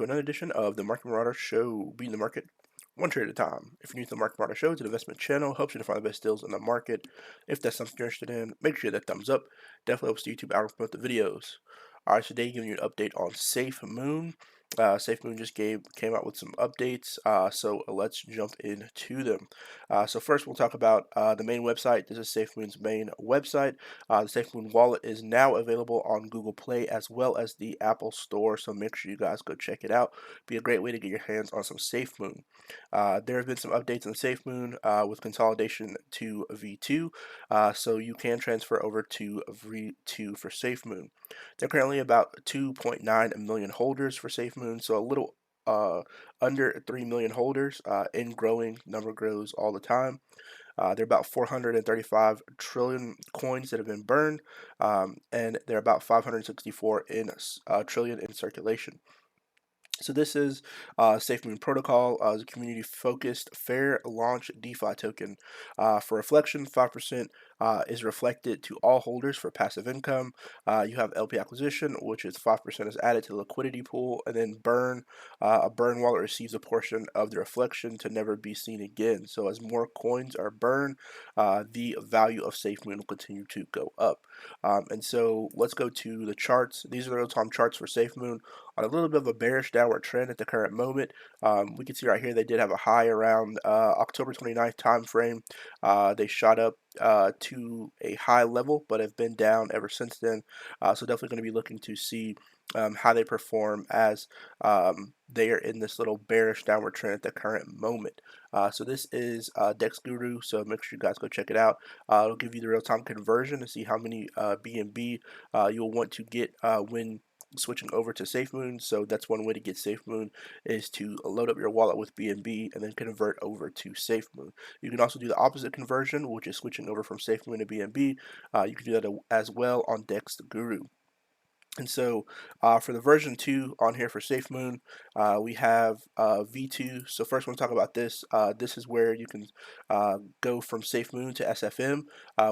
another edition of the Market Marauder Show, beating the market one trade at a time. If you're new to the Market Marauder Show, it's an investment channel, helps you to find the best deals in the market. If that's something you're interested in, make sure that thumbs up. Definitely helps the YouTube algorithm promote the videos. Alright, today giving you an update on Safemoon. Safemoon just came out with some updates, so let's jump into them. So first we'll talk about the main website. This is Safemoon's main website. The Safemoon wallet is now available on Google Play as well as the Apple Store, so make sure you guys go check it out. Be a great way to get your hands on some Safemoon. There have been some updates on Safemoon with consolidation to V2, so you can transfer over to V2 for Safemoon. They're currently about 2.9 million holders for Safemoon, so a little under 3 million holders, and growing. Number grows all the time. There are about 435 trillion coins that have been burned, and there are about 564 trillion in circulation. So this is Safemoon Protocol, a community-focused, fair launch DeFi token. For reflection, 5% is reflected to all holders for passive income. You have LP acquisition, which is 5% is added to the liquidity pool, and then burn. A burn wallet receives a portion of the reflection to never be seen again. So as more coins are burned, the value of Safemoon will continue to go up. And so let's go to the charts. These are the real-time charts for Safemoon on a little bit of a bearish downward trend at the current moment. We can see right here they did have a high around October 29th time frame. They shot up to a high level, but have been down ever since then. So definitely going to be looking to see how they perform as they are in this little bearish downward trend at the current moment. So this is Dex Guru, so make sure you guys go check it out. It'll give you the real-time conversion to see how many BNB you'll want to get when switching over to Safemoon. So that's one way to get Safemoon, is to load up your wallet with BNB and then convert over to Safemoon. You can also do the opposite conversion, which is switching over from Safemoon to BNB. You can do that as well on Dex Guru. And so for the version 2 on here for Safemoon, we have V2. So first, we'll talk about this. This is where you can go from Safemoon to SFM,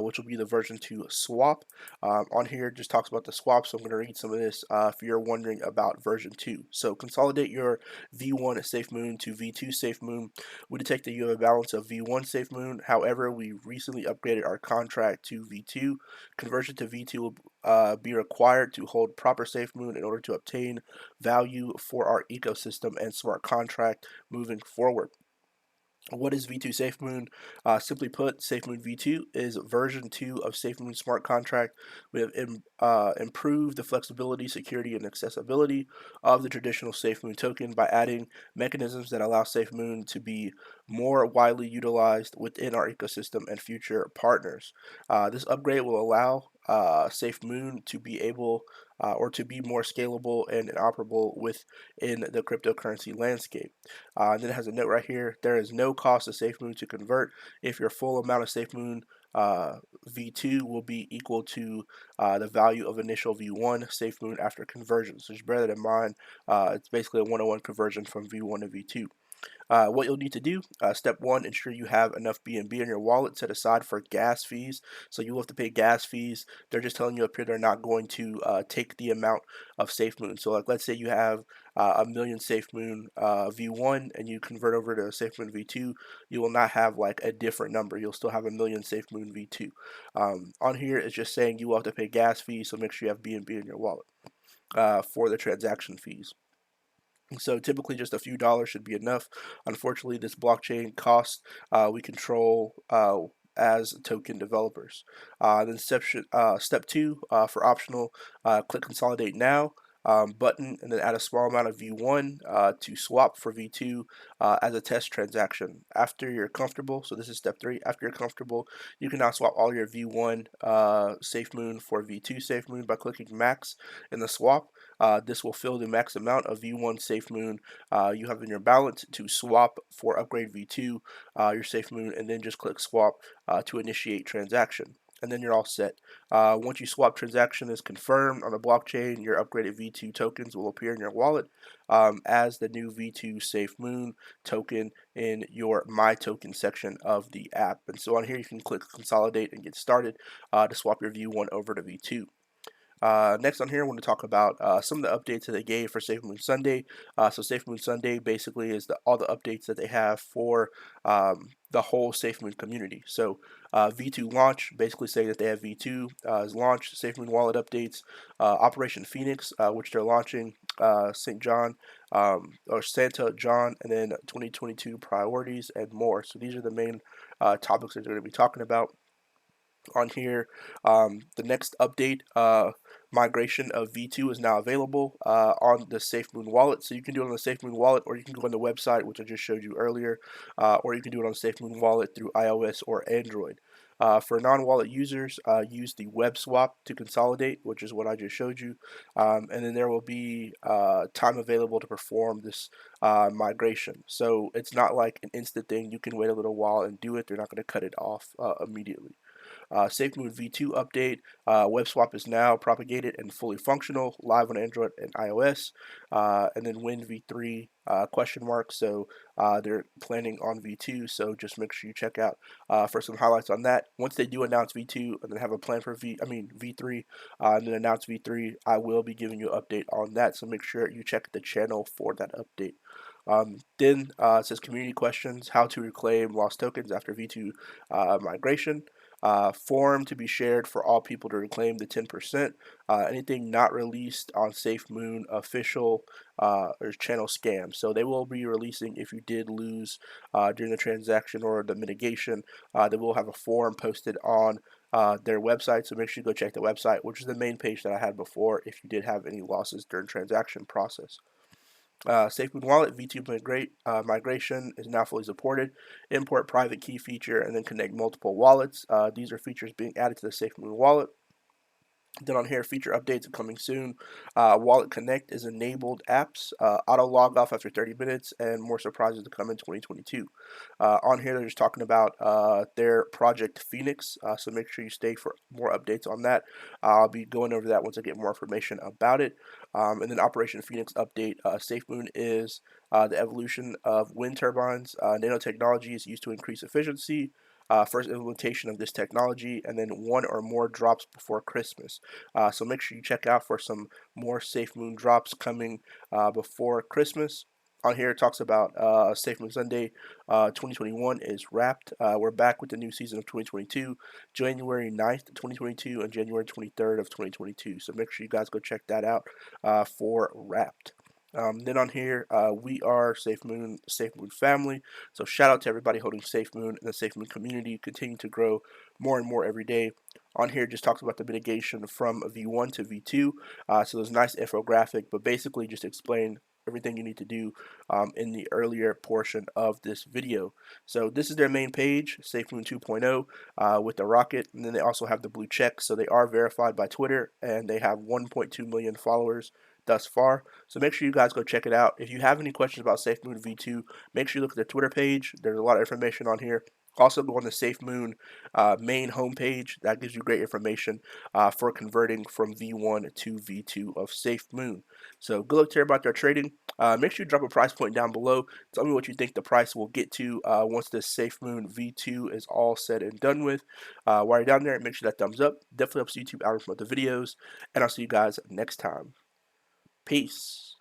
which will be the version 2 swap. On here, it just talks about the swap. So I'm going to read some of this if you're wondering about version 2. So consolidate your V1 Safemoon to V2 Safemoon. We detect that you have a balance of V1 Safemoon. However, we recently upgraded our contract to V2. Conversion to V2 will be required to hold proper Safemoon in order to obtain value for our ecosystem and smart contract moving forward. What is V2 Safemoon? Simply put, Safemoon V2 is version 2 of Safemoon Smart Contract. We have improved the flexibility, security, and accessibility of the traditional Safemoon token by adding mechanisms that allow Safemoon to be more widely utilized within our ecosystem and future partners. This upgrade will allow Safemoon to be able or to be more scalable and operable within the cryptocurrency landscape. And then it has a note right here: there is no cost to Safemoon to convert if your full amount of Safemoon V2 will be equal to the value of initial V1 Safemoon after conversion. So just bear that in mind. It's basically a 101 conversion from V1 to V2. What you'll need to do, step one, ensure you have enough BNB in your wallet set aside for gas fees. So you'll have to pay gas fees. They're just telling you up here they're not going to take the amount of Safemoon. So like, let's say you have a million Safemoon V1 and you convert over to Safemoon V2, you will not have like a different number. You'll still have a million Safemoon V2. On here, it's just saying you will have to pay gas fees, so make sure you have BNB in your wallet for the transaction fees. So typically just a few dollars should be enough. Unfortunately, this blockchain cost we control as token developers. Then step two, for optional, click consolidate now button and then add a small amount of V1 to swap for V2 as a test transaction. After you're comfortable, so this is step 3, after you're comfortable, you can now swap all your V1 Safemoon for V2 Safemoon by clicking max in the swap. This will fill the max amount of V1 Safemoon you have in your balance to swap for upgrade V2 your Safemoon, and then just click swap to initiate transaction. And then you're all set. Once you swap transaction is confirmed on the blockchain, your upgraded V2 tokens will appear in your wallet as the new V2 Safemoon token in your My Token section of the app. And so on here, you can click consolidate and get started to swap your V1 over to V2. Next on here, I want to talk about some of the updates that they gave for Safemoon Sunday. So Safemoon Sunday basically is all the updates that they have for the whole Safemoon community. So V2 launch, basically saying that they have V2 is launched. Safemoon wallet updates, Operation Phoenix, which they're launching, St. John, or Santa John, and then 2022 priorities and more. So these are the main topics that they're going to be talking about on here. The next update, migration of V2 is now available on the Safemoon wallet. So you can do it on the Safemoon wallet, or you can go on the website, which I just showed you earlier, or you can do it on the Safemoon wallet through iOS or Android. For non-wallet users, use the web swap to consolidate, which is what I just showed you. And then there will be time available to perform this migration. So it's not like an instant thing. You can wait a little while and do it. They're not going to cut it off immediately. Safemoon V2 update. Web swap is now propagated and fully functional, live on Android and iOS. And then Win V3 question mark. So they're planning on V2. So just make sure you check out for some highlights on that. Once they do announce V2 and then have a plan for V3, and then announce V3, I will be giving you an update on that. So make sure you check the channel for that update. Then it says community questions, how to reclaim lost tokens after V2 migration. Form to be shared for all people to reclaim the 10%. Anything not released on Safemoon official or channel scam. So they will be releasing if you did lose during the transaction or the mitigation. They will have a form posted on their website. So make sure you go check the website, which is the main page that I had before if you did have any losses during transaction process. Safemoon Wallet V2 migration is now fully supported. Import private key feature and then connect multiple wallets. These are features being added to the Safemoon Wallet. Then on here, feature updates are coming soon. Wallet Connect is enabled apps. Auto log off after 30 minutes, and more surprises to come in 2022. On here, they're just talking about their Project Phoenix, so make sure you stay for more updates on that. I'll be going over that once I get more information about it. And then Operation Phoenix update. Safemoon is the evolution of wind turbines. Nanotechnology is used to increase efficiency. First implementation of this technology, and then one or more drops before Christmas. So make sure you check out for some more Safemoon drops coming before Christmas. On here, it talks about Safemoon Sunday 2021 is wrapped. We're back with the new season of 2022, January 9th, 2022, and January 23rd of 2022. So make sure you guys go check that out for Wrapped. Then on here, we are Safemoon family. So shout out to everybody holding Safemoon and the Safemoon community, continue to grow more and more every day. On here, just talks about the mitigation from V1 to V2. So there's a nice infographic, but basically just explain everything you need to do in the earlier portion of this video. So this is their main page, Safemoon 2.0 with the rocket, and then they also have the blue check. So they are verified by Twitter, and they have 1.2 million followers thus far. So make sure you guys go check it out. If you have any questions about Safemoon V2, make sure you look at their Twitter page. There's a lot of information on here. Also go on the Safemoon main homepage. That gives you great information for converting from V1 to V2 of Safemoon. So good luck to everybody out there trading. Make sure you drop a price point down below. Tell me what you think the price will get to once the Safemoon V2 is all said and done with. While you're down there, make sure that thumbs up. Definitely helps YouTube out promote the videos. And I'll see you guys next time. Peace.